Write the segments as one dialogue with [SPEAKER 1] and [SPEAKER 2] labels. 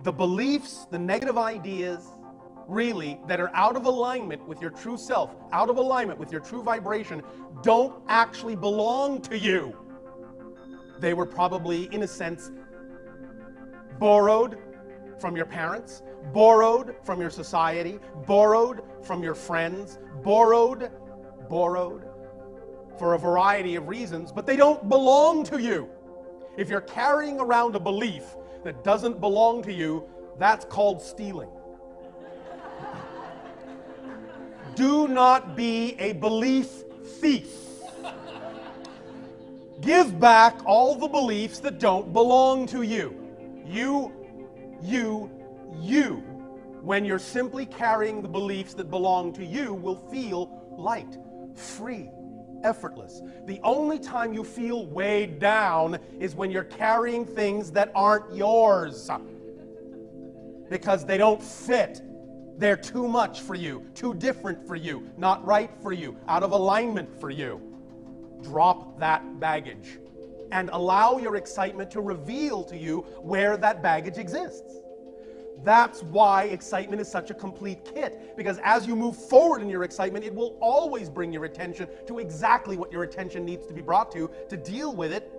[SPEAKER 1] The beliefs, the negative ideas, really, that are out of alignment with your true self, out of alignment with your true vibration, don't actually belong to you. They were probably, in a sense, borrowed from your parents, borrowed from your society, borrowed from your friends, borrowed for a variety of reasons, but they don't belong to you. If you're carrying around a belief that doesn't belong to you, that's called stealing. Do not be a belief thief. Give back all the beliefs that don't belong to you. You. When you're simply carrying the beliefs that belong to you, will feel light, free, effortless. The only time you feel weighed down is when you're carrying things that aren't yours, because they don't fit. They're too much for you, too different for you, not right for you, out of alignment for you. Drop that baggage and allow your excitement to reveal to you where that baggage exists. That's why excitement is such a complete kit, because as you move forward in your excitement, it will always bring your attention to exactly what your attention needs to be brought to deal with it,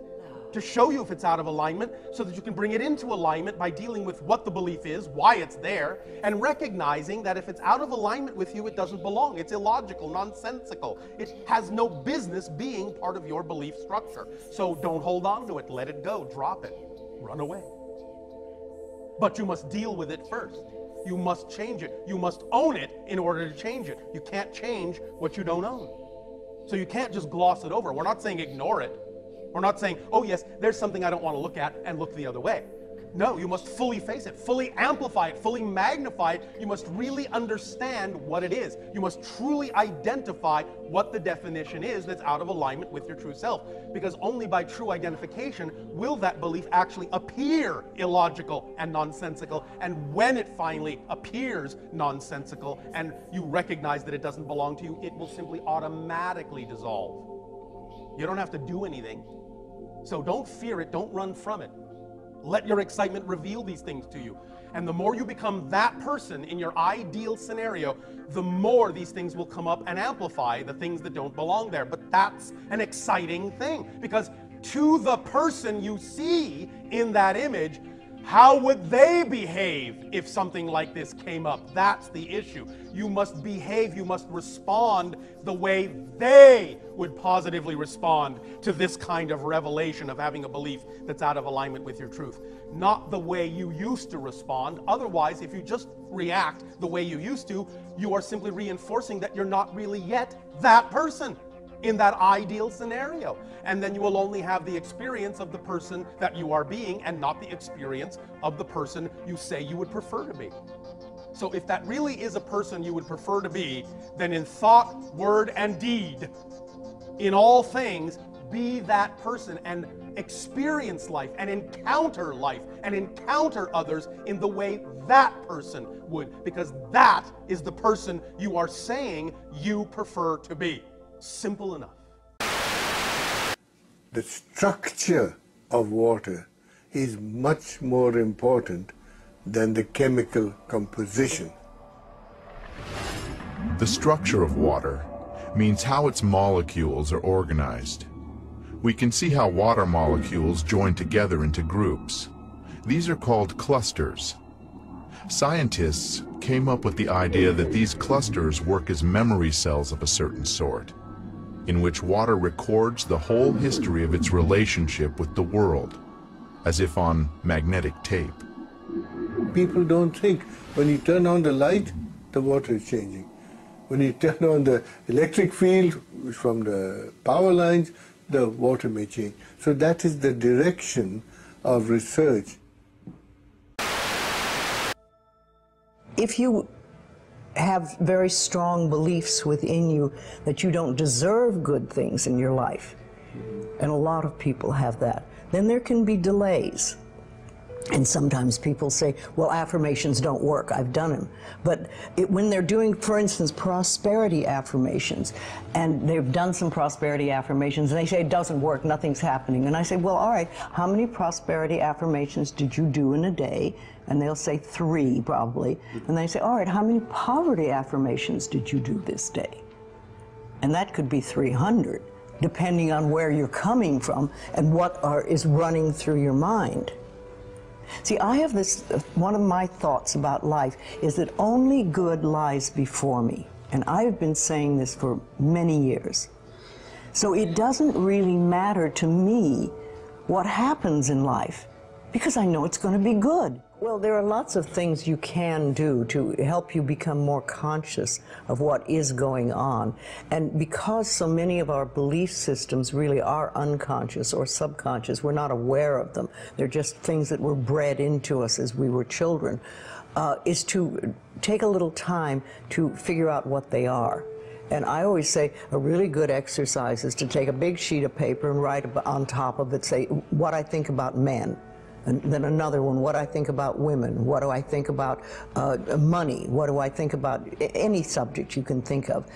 [SPEAKER 1] to show you if it's out of alignment, so that you can bring it into alignment by dealing with what the belief is, why it's there, and recognizing that if it's out of alignment with you, it doesn't belong. It's illogical, nonsensical. It has no business being part of your belief structure. So don't hold on to it. Let it go. Drop it. Run away. But you must deal with it first. You must change it. You must own it in order to change it. You can't change what you don't own. So you can't just gloss it over. We're not saying ignore it. We're not saying, oh yes, there's something I don't want to look at, and look the other way. No, you must fully face it, fully amplify it, fully magnify it. You must really understand what it is. You must truly identify what the definition is that's out of alignment with your true self. Because only by true identification will that belief actually appear illogical and nonsensical. And when it finally appears nonsensical and you recognize that it doesn't belong to you, it will simply automatically dissolve. You don't have to do anything. So don't fear it, don't run from it. Let your excitement reveal these things to you. And the more you become that person in your ideal scenario, the more these things will come up and amplify the things that don't belong there. But that's an exciting thing, because to the person you see in that image, how would they behave if something like this came up? That's the issue. You must behave, you must respond the way they would positively respond to this kind of revelation of having a belief that's out of alignment with your truth. Not the way you used to respond. Otherwise, if you just react the way you used to, you are simply reinforcing that you're not really yet that person in that ideal scenario. And then you will only have the experience of the person that you are being, and not the experience of the person you say you would prefer to be. So if that really is a person you would prefer to be, then in thought, word, and deed, in all things, be that person and experience life and encounter others in the way that person would, because that is the person you are saying you prefer to be. Simple enough.
[SPEAKER 2] The structure of water is much more important than the chemical composition.
[SPEAKER 3] The structure of water means how its molecules are organized. We can see how water molecules join together into groups. These are called clusters. Scientists came up with the idea that these clusters work as memory cells of a certain sort, in which water records the whole history of its relationship with the world, as if on magnetic tape.
[SPEAKER 2] People don't think when you turn on the light, the water is changing. When you turn on the electric field from the power lines, the water may change. So that is the direction of research.
[SPEAKER 4] If you have very strong beliefs within you that you don't deserve good things in your life, and a lot of people have that, then there can be delays. And sometimes people say, well, affirmations don't work, I've done them. But when they're doing, for instance, prosperity affirmations, and they've done some prosperity affirmations, and they say it doesn't work, nothing's happening. And I say, well, all right, how many prosperity affirmations did you do in a day? And they'll say 3, probably. And they say, all right, how many poverty affirmations did you do this day? And that could be 300, depending on where you're coming from and what is running through your mind. See, I have this, one of my thoughts about life is that only good lies before me. And I've been saying this for many years. So it doesn't really matter to me what happens in life, because I know it's going to be good. Well, there are lots of things you can do to help you become more conscious of what is going on. And because so many of our belief systems really are unconscious or subconscious, we're not aware of them. They're just things that were bred into us as we were children, is to take a little time to figure out what they are. And I always say a really good exercise is to take a big sheet of paper and write on top of it, say, what I think about men. And then another one, what I think about women, what do I think about money, what do I think about any subject you can think of.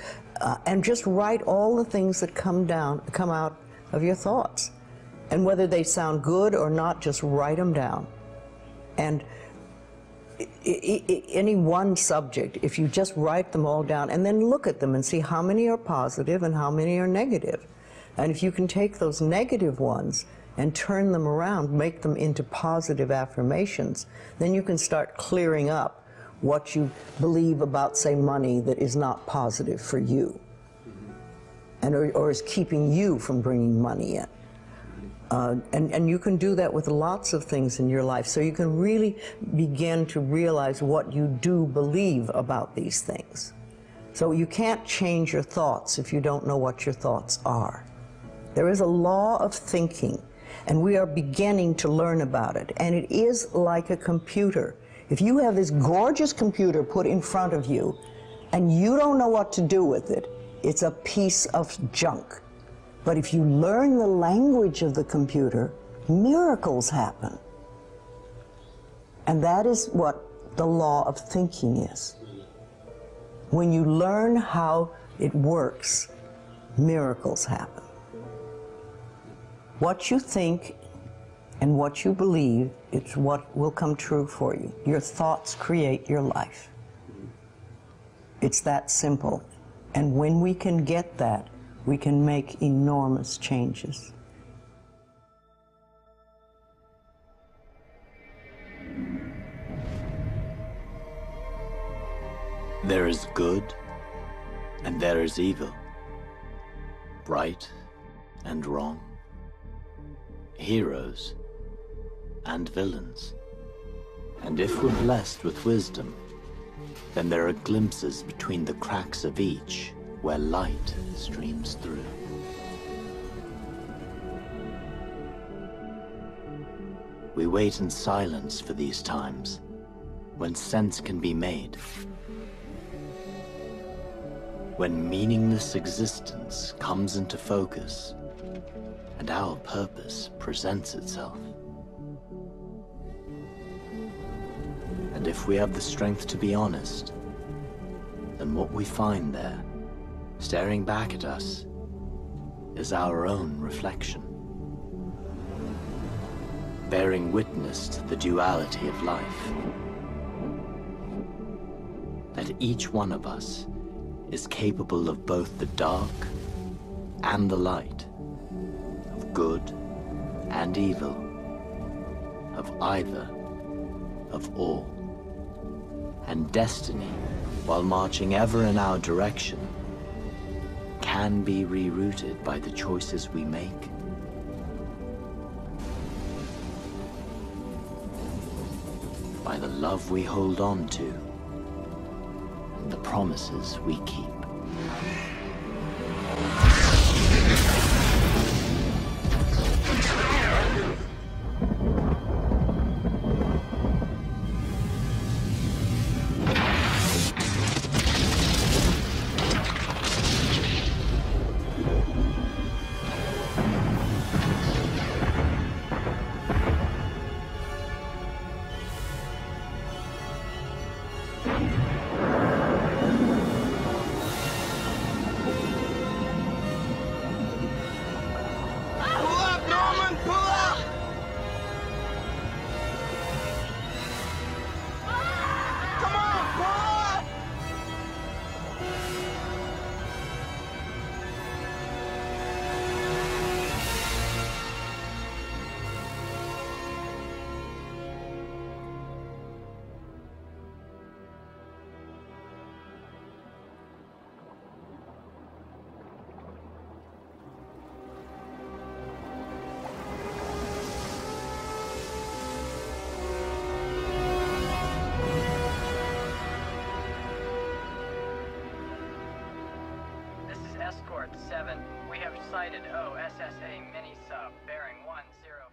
[SPEAKER 4] And just write all the things that come out of your thoughts. And whether they sound good or not, just write them down. And any one subject, if you just write them all down and then look at them and see how many are positive and how many are negative. And if you can take those negative ones and turn them around, make them into positive affirmations, then you can start clearing up what you believe about, say, money that is not positive for you, and or is keeping you from bringing money in. And you can do that with lots of things in your life, so you can really begin to realize what you do believe about these things. So you can't change your thoughts if you don't know what your thoughts are. There is a law of thinking, and we are beginning to learn about it. And it is like a computer. If you have this gorgeous computer put in front of you, and you don't know what to do with it, it's a piece of junk. But if you learn the language of the computer, miracles happen. And that is what the law of thinking is. When you learn how it works, miracles happen. What you think and what you believe is what will come true for you. Your thoughts create your life. It's that simple. And when we can get that, we can make enormous changes.
[SPEAKER 5] There is good and there is evil, right and wrong, heroes and villains. And if we're blessed with wisdom, then there are glimpses between the cracks of each where light streams through. We wait in silence for these times when sense can be made, when meaningless existence comes into focus and our purpose presents itself. And if we have the strength to be honest, then what we find there, staring back at us, is our own reflection, bearing witness to the duality of life, that each one of us is capable of both the dark and the light, of good and evil, of either, of all. And destiny, while marching ever in our direction, can be rerouted by the choices we make. By the love we hold on to, and the promises we keep.
[SPEAKER 6] Escort 7, we have sighted OSSA mini-sub bearing 10...